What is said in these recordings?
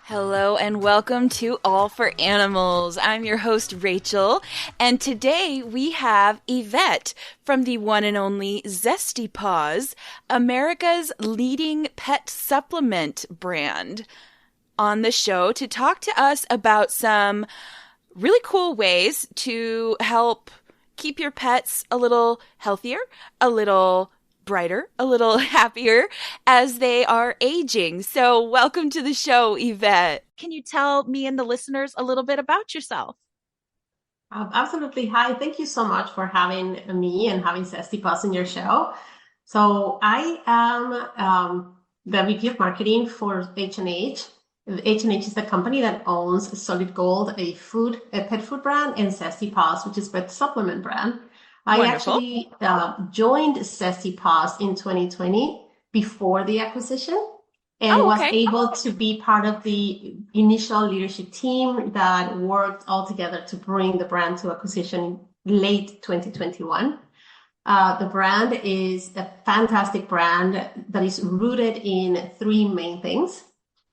Hello and welcome to All for Animals. I'm your host, Rachel, and today we have Yvethe from the one and only Zesty Paws, America's leading pet supplement brand, on the show to talk to us about some really cool ways to help keep your pets a little healthier, a little brighter, a little happier as they are aging. So, welcome to the show, Yvethe. Can you tell me and the listeners a little bit about yourself? Absolutely. Hi. Thank you so much for having me and having Zesty Paws in your show. So I am the VP of marketing for H&H. H&H is the company that owns Solid Gold, a pet food brand, and Zesty Paws, which is pet supplement brand. I Wonderful. actually joined Zesty Paws in 2020 before the acquisition and Oh, was okay. able to be part of the initial leadership team that worked all together to bring the brand to acquisition in late 2021. The brand is a fantastic brand that is rooted in three main things.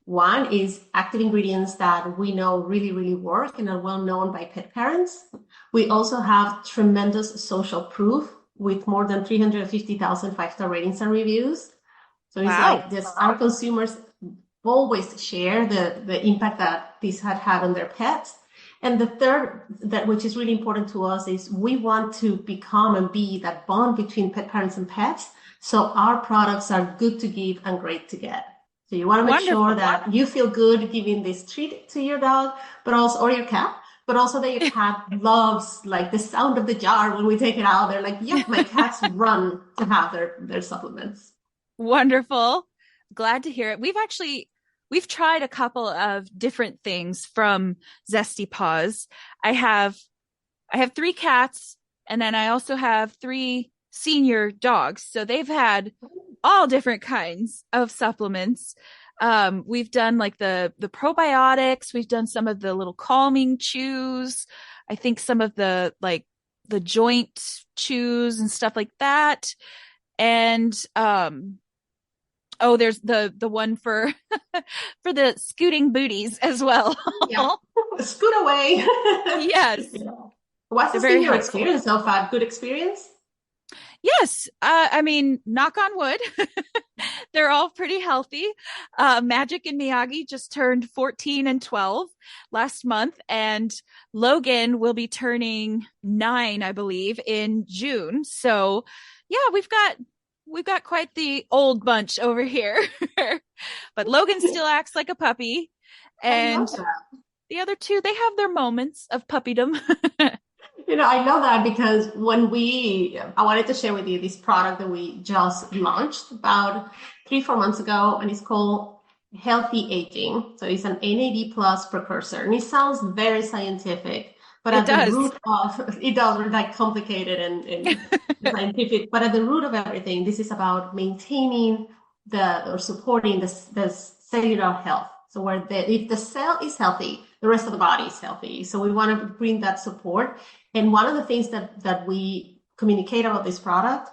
One is active ingredients that we know really, really work and are well known by pet parents. We also have tremendous social proof with more than 350,000 five-star ratings and reviews. So it's Wow. like this, our consumers always share the impact that this had on their pets. And the third, that which is really important to us, is we want to become and be that bond between pet parents and pets. So our products are good to give and great to get. So you want to make sure Wonderful. that you feel good giving this treat to your dog, but also, or your cat, but also that your cat loves like the sound of the jar when we take it out. They're like, yep, my cats run to have their supplements. Wonderful. Glad to hear it. We've tried a couple of different things from Zesty Paws. I have I have three cats, and then I also have three senior dogs. So they've had all different kinds of supplements. We've done like the probiotics. We've done some of the little calming chews. I think some of the joint chews and stuff like that. And oh, there's the one for for the scooting booties as well. Yeah. Scoot away. Yes, Yeah. What they're has been very your helpful. experience so far? Good experience? Yes, I mean, knock on wood, they're all pretty healthy. Magic and Miyagi just turned 14 and 12 last month, and Logan will be turning 9, I believe, in June. So, yeah, we've got quite the old bunch over here. But Logan still acts like a puppy, I and love that. the other two, they have their moments of puppydom. I know that because I wanted to share with you this product that we just launched about 3, 4 months ago, and it's called Healthy Aging. So it's an NAD plus precursor, and it sounds very scientific, but It at the does. root of it does like complicated and scientific, but at the root of everything, this is about maintaining or supporting the cellular health. So if the cell is healthy, the rest of the body is healthy. So we want to bring that support. And one of the things that we communicate about this product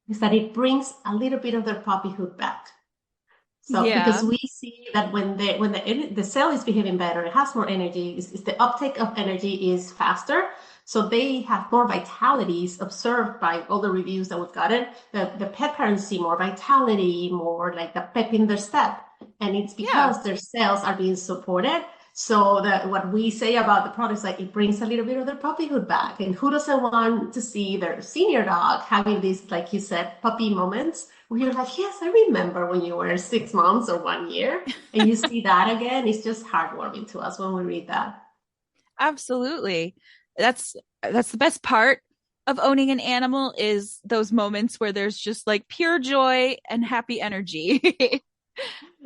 is that it brings a little bit of their puppyhood back. So because Yeah. we see that when the cell is behaving better, it has more energy, is the uptake of energy is faster. So they have more vitality is observed by all the reviews that we've gotten. The pet parents see more vitality, more like the pep in their step. And it's Yeah. because their cells are being supported. So that what we say about the product is like it brings a little bit of their puppyhood back. And who doesn't want to see their senior dog having these, like you said, puppy moments where you're like, yes, I remember when you were 6 months or 1 year, and you see that again. It's just heartwarming to us when we read that. Absolutely. That's the best part of owning an animal is those moments where there's just like pure joy and happy energy.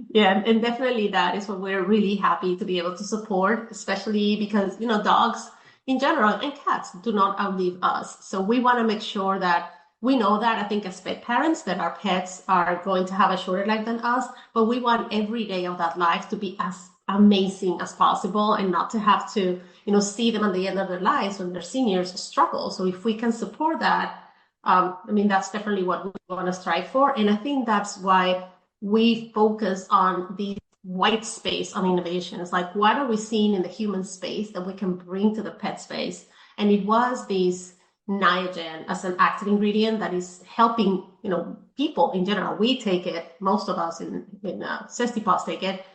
Yeah, and definitely that is what we're really happy to be able to support, especially because, dogs in general and cats do not outlive us. So we want to make sure that we know that I think as pet parents that our pets are going to have a shorter life than us, but we want every day of that life to be as amazing as possible and not to have to, see them at the end of their lives when they're seniors struggle. So if we can support that, that's definitely what we want to strive for. And I think that's why we focus on white space on innovations. Like, what are we seeing in the human space that we can bring to the pet space? And it was this Niagen as an active ingredient that is helping, people in general. We take it, most of us in Zesty Paws take it,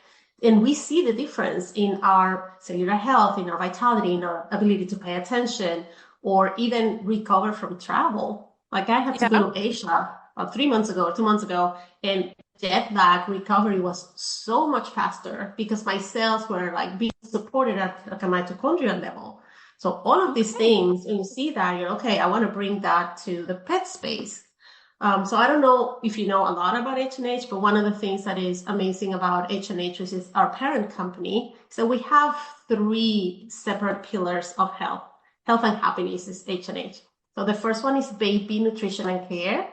and we see the difference in our cellular health, in our vitality, in our ability to pay attention, or even recover from travel. Like I had to Yeah. go to Asia about 3 months ago or 2 months ago, and jet lag recovery was so much faster because my cells were like being supported at like a mitochondrial level. So all of these Okay. things, and you see that, you're okay, I want to bring that to the pet space. So I don't know if you know a lot about H&H, but one of the things that is amazing about H&H, which is our parent company, so we have three separate pillars of health. Health and happiness is H&H. So the first one is baby nutrition and care,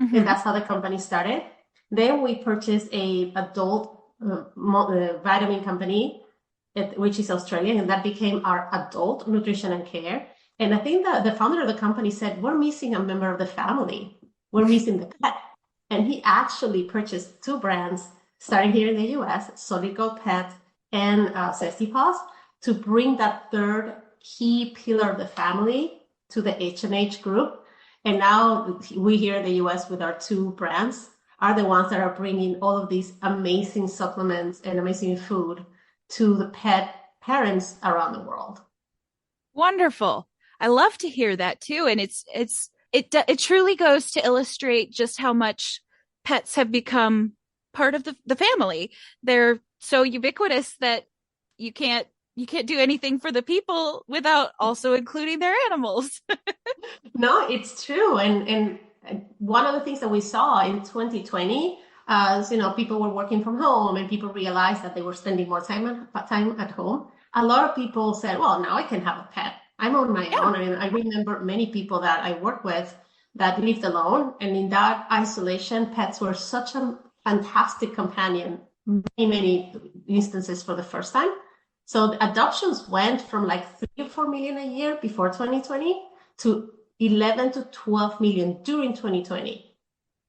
and Hmm. that's how the company started. Then we purchased a adult vitamin company, which is Australian, and that became our adult nutrition and care. And I think that the founder of the company said, we're missing a member of the family. We're missing the pet. And he actually purchased two brands, starting here in the US, Solid Gold Pet and Zesty Paws, to bring that third key pillar of the family to the H&H group. And now we here in the US with our two brands are the ones that are bringing all of these amazing supplements and amazing food to the pet parents around the world. Wonderful. I love to hear that too. And it truly goes to illustrate just how much pets have become part of the family. They're so ubiquitous that you can't you can't do anything for the people without also including their animals. No, it's true. And one of the things that we saw in 2020, as people were working from home and people realized that they were spending more time at home. A lot of people said, well, now I can have a pet. I'm on my Yeah, own. And I remember many people that I work with that lived alone. And in that isolation, pets were such a fantastic companion, many instances for the first time. So the adoptions went from like 3 to 4 million a year before 2020 to 11 to 12 million during 2020.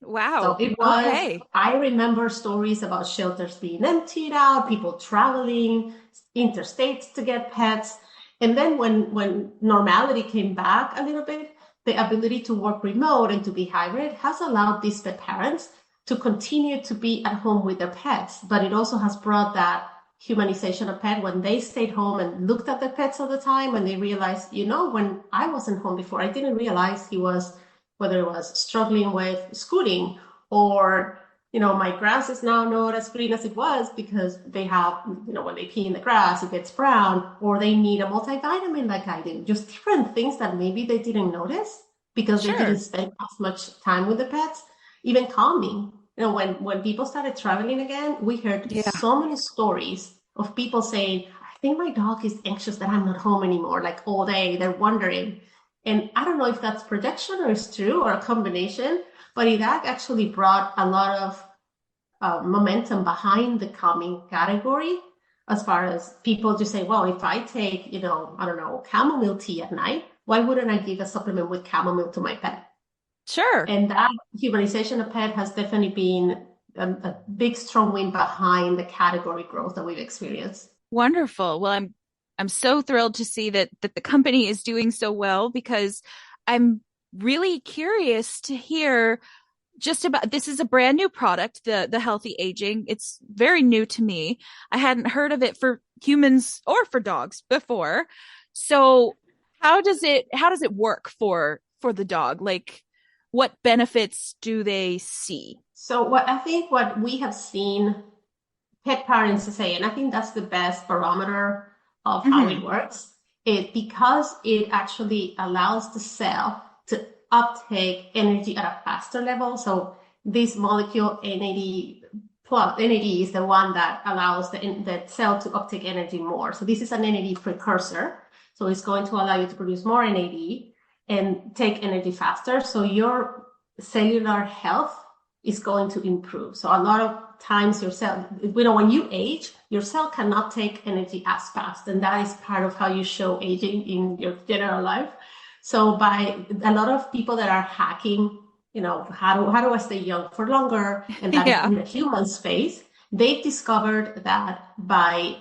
So wow. it was, Okay. I remember stories about shelters being emptied out, people traveling interstates to get pets. And then when normality came back a little bit, the ability to work remote and to be hybrid has allowed these pet parents to continue to be at home with their pets. But it also has brought that humanization of pet when they stayed home and looked at the pets all the time and they realized, when I wasn't home before, I didn't realize he was, whether it was struggling with scooting or my grass is now not as green as it was because they have, when they pee in the grass, it gets brown, or they need a multivitamin like I do. Just different things that maybe they didn't notice because they didn't Sure. spend as much time with the pets. Even calming. When people started traveling again, we heard Yeah. so many stories of people saying, I think my dog is anxious that I'm not home anymore, like all day. They're wondering. And I don't know if that's projection or it's true or a combination, but it actually brought a lot of momentum behind the calming category as far as people just say, well, if I take, I don't know, chamomile tea at night, why wouldn't I give a supplement with chamomile to my pet? Sure. And that humanization of pet has definitely been a big, strong win behind the category growth that we've experienced. Wonderful. Well, I'm so thrilled to see that the company is doing so well because I'm really curious to hear just about this is a brand new product, the healthy aging. It's very new to me. I hadn't heard of it for humans or for dogs before. So how does it work for the dog? Like what benefits do they see? So what we have seen pet parents say, and I think that's the best barometer of how it Hmm. works, is because it actually allows the cell to uptake energy at a faster level. So this molecule NAD plus NAD is the one that allows the cell to uptake energy more. So this is an NAD precursor. So it's going to allow you to produce more NAD and take energy faster. So your cellular health is going to improve. So a lot of times your cell, when you age, your cell cannot take energy as fast. And that is part of how you show aging in your general life. So by a lot of people that are hacking, how do I stay young for longer? And that is Yeah. in the human space. they've discovered that by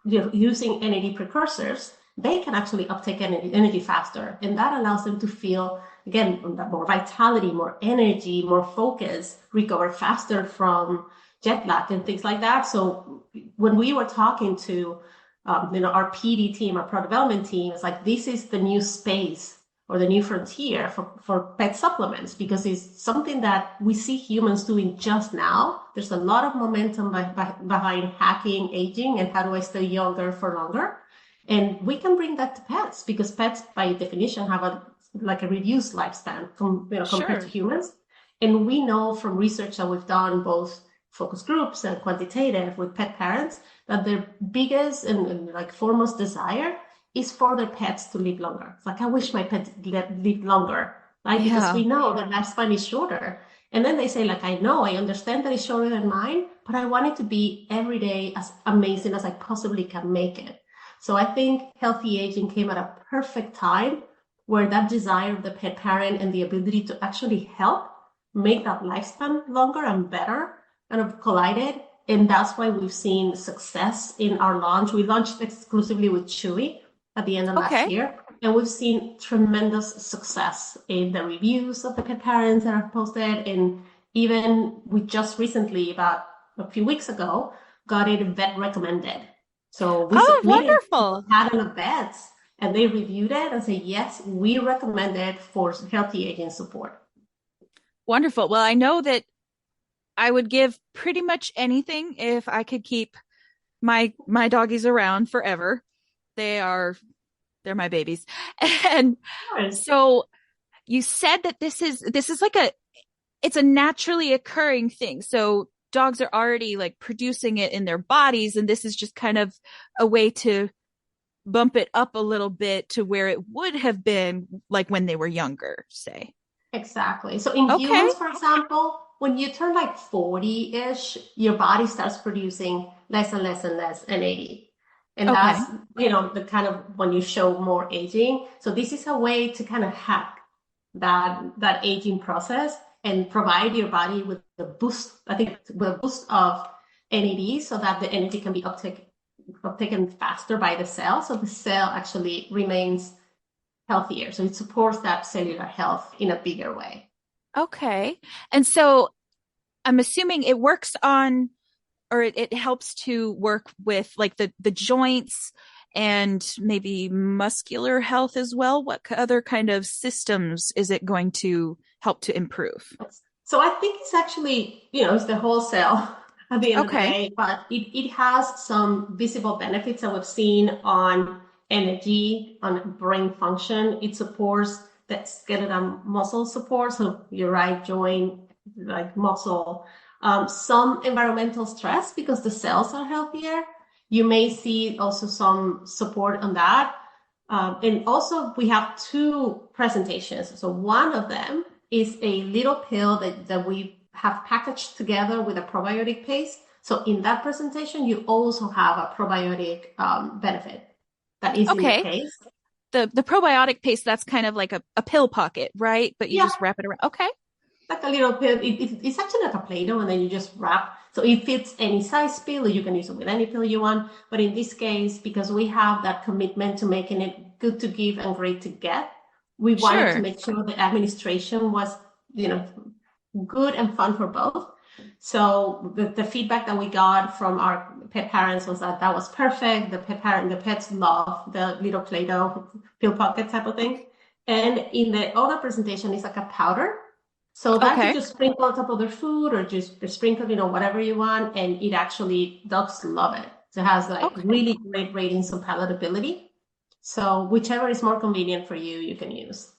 using NAD precursors, they can actually uptake energy faster. And that allows them to feel, again, more vitality, more energy, more focus, recover faster from jet lag and things like that. So when we were talking to our PD team, our product development team, it's like, this is the new space or the new frontier for pet supplements, because it's something that we see humans doing just now. There's a lot of momentum behind hacking aging and how do I stay younger for longer. And we can bring that to pets, because pets by definition have a reduced lifespan compared to Sure. humans. And we know from research that we've done, both focus groups and quantitative with pet parents, that their biggest and foremost desire is for their pets to live longer. It's like, I wish my pet lived longer, right? Because Yeah. we know that lifespan is shorter. And then they say, like, I know, I understand that it's shorter than mine, but I want it to be every day as amazing as I possibly can make it. So I think healthy aging came at a perfect time, where that desire of the pet parent and the ability to actually help make that lifespan longer and better kind of collided. And that's why we've seen success in our launch. We launched exclusively with Chewy at the end of last Okay. year, and we've seen tremendous success in the reviews of the pet parents that are posted. And even we just recently, about a few weeks ago, got it vet recommended. So we Oh, submitted to wonderful. a panel of vets, and they reviewed it and said, yes, we recommend it for healthy aging support. Wonderful. Well, I know that I would give pretty much anything if I could keep my doggies around forever. They are they're my babies. And Yes. so you said that this is like it's a naturally occurring thing. So dogs are already like producing it in their bodies, and this is just kind of a way to bump it up a little bit to where it would have been like when they were younger, say. Exactly. So in Okay. humans, for example, when you turn like 40-ish, your body starts producing less and less and less NAD. And that's, Okay. the kind of when you show more aging. So this is a way to kind of hack that aging process and provide your body with the boost, I think, with a boost of NAD, so that the energy can be uptaken faster by the cell. So the cell actually remains healthier. So it supports that cellular health in a bigger way. Okay. And so I'm assuming it works on, or it helps to work with like the joints and maybe muscular health as well. What other kind of systems is it going to help to improve? So I think it's actually, it's the whole cell at the end of the Okay. day, but it has some visible benefits that we've seen on energy, on brain function. It supports that skeletal muscle support. So your right joint, like muscle, some environmental stress because the cells are healthier. You may see also some support on that. And also we have two presentations. So one of them is a little pill that we have packaged together with a probiotic paste. So in that presentation, you also have a probiotic benefit that is in the Okay. paste. The probiotic paste, that's kind of like a pill pocket, right? But you Yeah, just wrap it around. Okay. like a little pill. It's actually like a Play-Doh, and then you just wrap. So it fits any size pill, or you can use it with any pill you want. But in this case, because we have that commitment to making it good to give and great to get, we wanted to Sure. make sure the administration was, good and fun for both. So the feedback that we got from our pet parents was that was perfect. The pets love the little Play-Doh pill pocket type of thing. And in the other presentation, it's like a powder. So that you Okay. just sprinkle on top of their food, or just sprinkle, whatever you want. And it actually, dogs love it. So it has like Okay. really great ratings of palatability. So whichever is more convenient for you, you can use.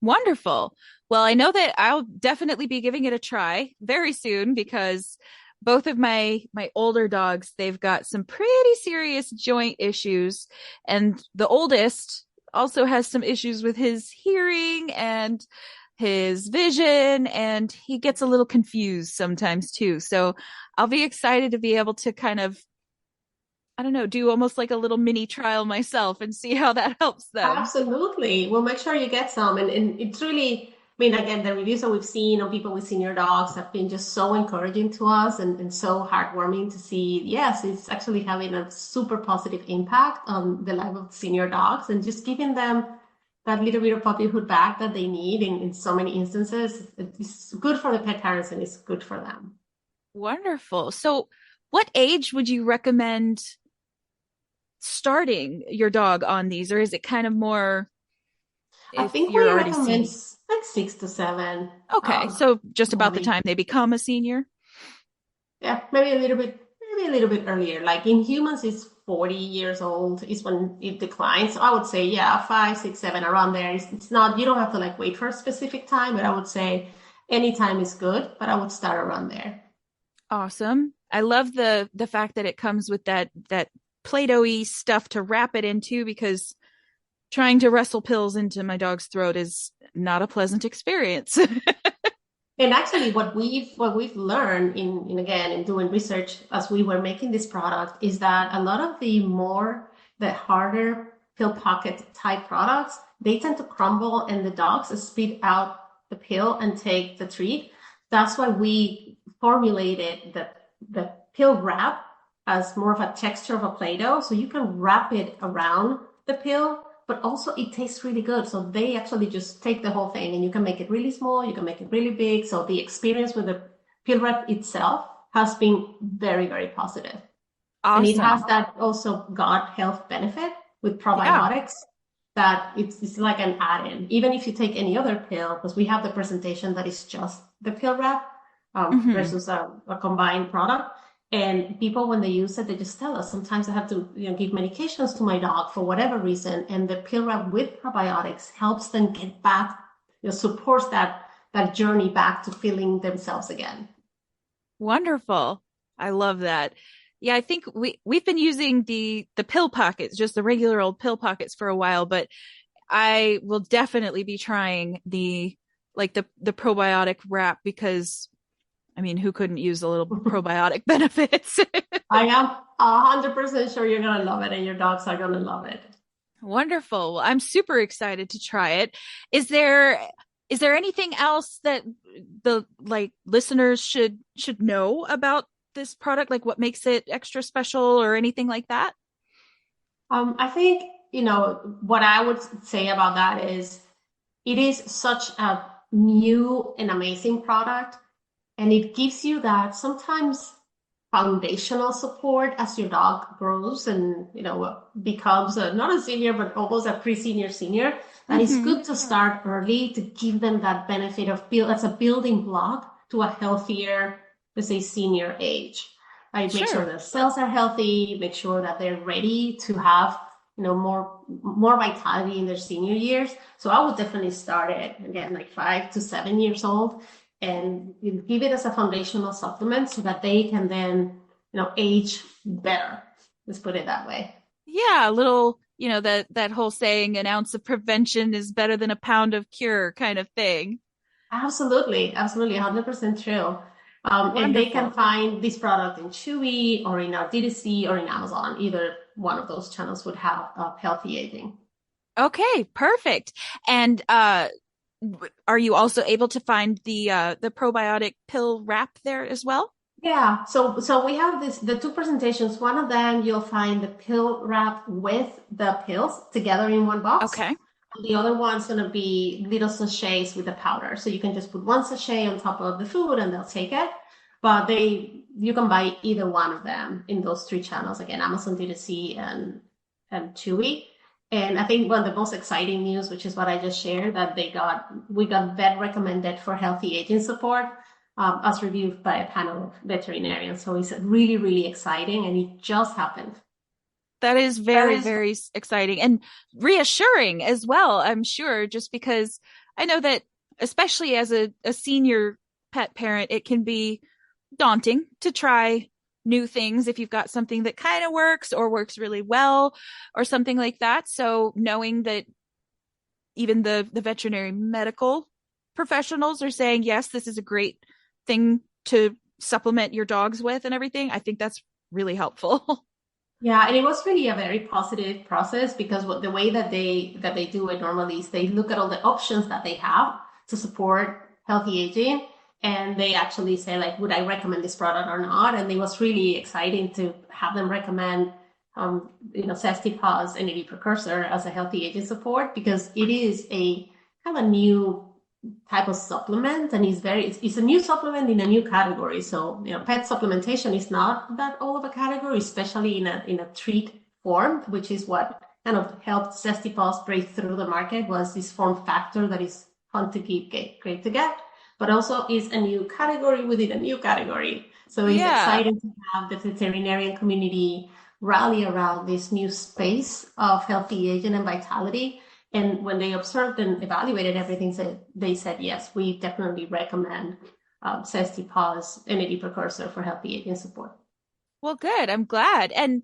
Wonderful. Well, I know that I'll definitely be giving it a try very soon because both of my older dogs, they've got some pretty serious joint issues, and the oldest also has some issues with his hearing and his vision, and he gets a little confused sometimes too. So I'll be excited to be able to kind of, I don't know, do almost like a little mini trial myself and see how that helps them. Absolutely. We'll make sure you get some. And it's really, mean, again, the reviews that we've seen on people with senior dogs have been just so encouraging to us and so heartwarming to see. Yes, it's actually having a super positive impact on the life of senior dogs and just giving them that little bit of puppyhood back that they need in so many instances. It's good for the pet parents and it's good for them. Wonderful. So, what age would you recommend starting your dog on these, or is it kind of more I if think you're we already recommend seeing? like 6 to 7. Okay, so just about the Normally. time they become a senior. Yeah, maybe a little bit earlier. Like in humans, it's 40 years old is when it declines. So I would say, yeah, 5, 6, 7, around there. It's not, you don't have to like wait for a specific time, but I would say any time is good, but I would start around there. Awesome. I love the fact that it comes with that Play-Doh-y stuff to wrap it into because trying to wrestle pills into my dog's throat is not a pleasant experience. And actually, what we've learned in again in doing research as we were making this product is that a lot of the harder pill pocket type products, they tend to crumble and the dogs spit out the pill and take the treat. That's why we formulated the pill wrap as more of a texture of a Play-Doh, so you can wrap it around the pill but also it tastes really good. So they actually just take the whole thing and you can make it really small, you can make it really big. So the experience with the pill wrap itself has been very, very positive. And it has Awesome. that also gut health benefit with Yeah. probiotics that it's like an add-in. Even if you take any other pill, because we have the presentation that is just the pill wrap Hmm. versus a combined product. And people, when they use it, they just tell us sometimes I have to give medications to my dog for whatever reason. And the pill wrap with probiotics helps them get back, supports that journey back to feeling themselves again. Wonderful. I love that. Yeah, I think we've been using the pill pockets, just the regular old pill pockets for a while, but I will definitely be trying the probiotic wrap because I mean, who couldn't use a little probiotic benefits? I am 100% sure you're going to love it and your dogs are going to love it. Wonderful. Well, I'm super excited to try it. Is there is there anything else that the listeners should know about this product? Like what makes it extra special or anything like that? I think, what I would say about that is it is such a new and amazing product. And it gives you that sometimes foundational support as your dog grows and, becomes not a senior, but almost a pre-senior senior. That it's Hmm. good to start early to give them that benefit of build as a building block to a healthier, let's say, senior age. Right? Make sure Sure. their cells are healthy, make sure that they're ready to have, more vitality in their senior years. So I would definitely start it again, like 5 to 7 years old and you give it as a foundational supplement so that they can then, age better. Let's put it that way. Yeah, a little, that whole saying, an ounce of prevention is better than a pound of cure kind of thing. Absolutely, absolutely, 100% true. And they can Wonderful. find this product in Chewy or in our DTC or in Amazon. Either one of those channels would have healthy aging. Okay, perfect. And are you also able to find the probiotic pill wrap there as well? Yeah, so we have the two presentations. One of them you'll find the pill wrap with the pills together in one box. Okay. The other one's gonna be little sachets with the powder. So you can just put one sachet on top of the food and they'll take it. But you can buy either one of them in those three channels. Again, Amazon D2C and Chewy. And I think one of the most exciting news, which is what I just shared, that we got vet recommended for healthy aging support, as reviewed by a panel of veterinarians. So it's really, really exciting, and it just happened. That is That very, is very exciting and reassuring as well, I'm sure, just because I know that, especially as a senior pet parent, it can be daunting to try new things if you've got something that kind of works or works really well or something like that. So knowing that even the veterinary medical professionals are saying, yes, this is a great thing to supplement your dogs with and everything, I think that's really helpful. Yeah, and it was really a very positive process because the way that they do it normally is they look at all the options that they have. to support healthy aging. And they actually say, like, would I recommend this product or not? And it was really exciting to have them recommend, Zesty Paws NAD precursor as a healthy aging support, because it is a kind of new type of supplement, and it's a new supplement in a new category. So, pet supplementation is not that old of a category, especially in a treat form, which is what kind of helped Zesty Paws break through the market, was this form factor that is fun to keep, great to get, but also is a new category within a new category. So it's exciting to have the veterinarian community rally around this new space of healthy aging and vitality. And when they observed and evaluated everything, they said, yes, we definitely recommend Zesty Paws NAD precursor for healthy aging support. Well, good. I'm glad. And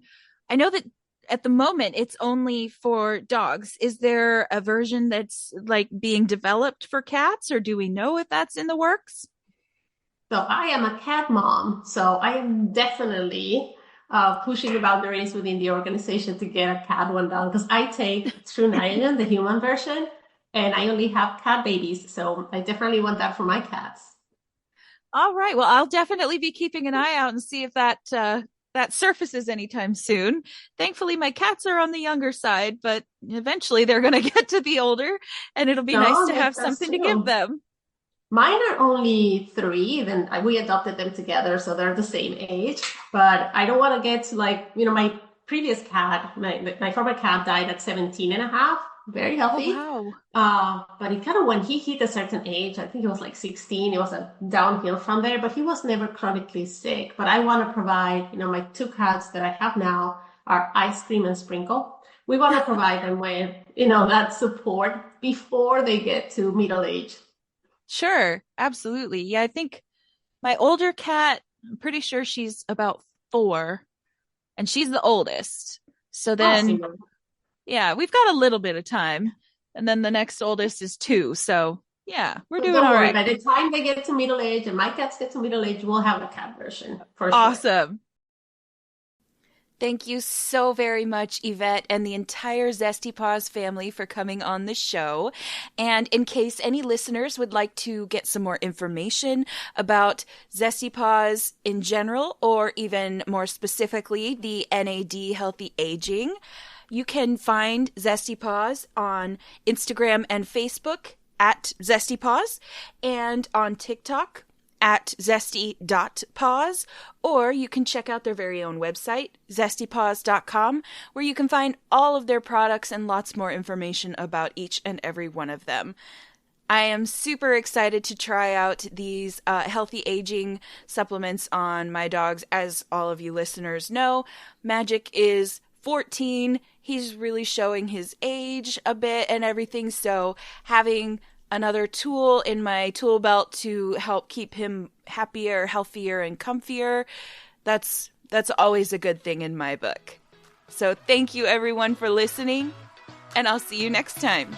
I know that at the moment it's only for dogs. Is there a version that's like being developed for cats, or do we know if that's in the works? So I am a cat mom, so I am definitely pushing the boundaries within the organization to get a cat one down, because I take True Niagen, the human version, and I only have cat babies. So I definitely want that for my cats. All right. Well, I'll definitely be keeping an eye out and see if that surfaces anytime soon. Thankfully, my cats are on the younger side, but eventually they're going to get to be older, and it'll be nice No, to have that's something to give true. them. Mine are only 3, then we adopted them together, so they're the same age. But I don't want to get to, like, my previous cat, my former cat died at 17 and a half, very Oh, healthy. wow. But it kind of, when he hit a certain age, I think it was like 16, it was a downhill from there, but he was never chronically sick. But I want to provide, my 2 cats that I have now are Ice Cream and Sprinkle. We want to provide them with, that support before they get to middle age. Sure. Absolutely. Yeah, I think my older cat, I'm pretty sure she's about 4, and she's the oldest. So then, Awesome. yeah, we've got a little bit of time. And then the next oldest is 2. So, yeah, we're So doing don't all worry, right. by the time they get to middle age and my cats get to middle age, we'll have a cat version for sure. Awesome. Thank you so very much, Yvethe, and the entire Zesty Paws family for coming on the show. And in case any listeners would like to get some more information about Zesty Paws in general, or even more specifically, the NAD Healthy Aging, you can find Zesty Paws on Instagram and Facebook at Zesty Paws, and on TikTok at zesty.paws, or you can check out their very own website, zestypaws.com, where you can find all of their products and lots more information about each and every one of them. I am super excited to try out these healthy aging supplements on my dogs. As all of you listeners know, Magic is 14. He's really showing his age a bit and everything, so having another tool in my tool belt to help keep him happier, healthier, and comfier, that's always a good thing in my book. So thank you everyone for listening, and I'll see you next time.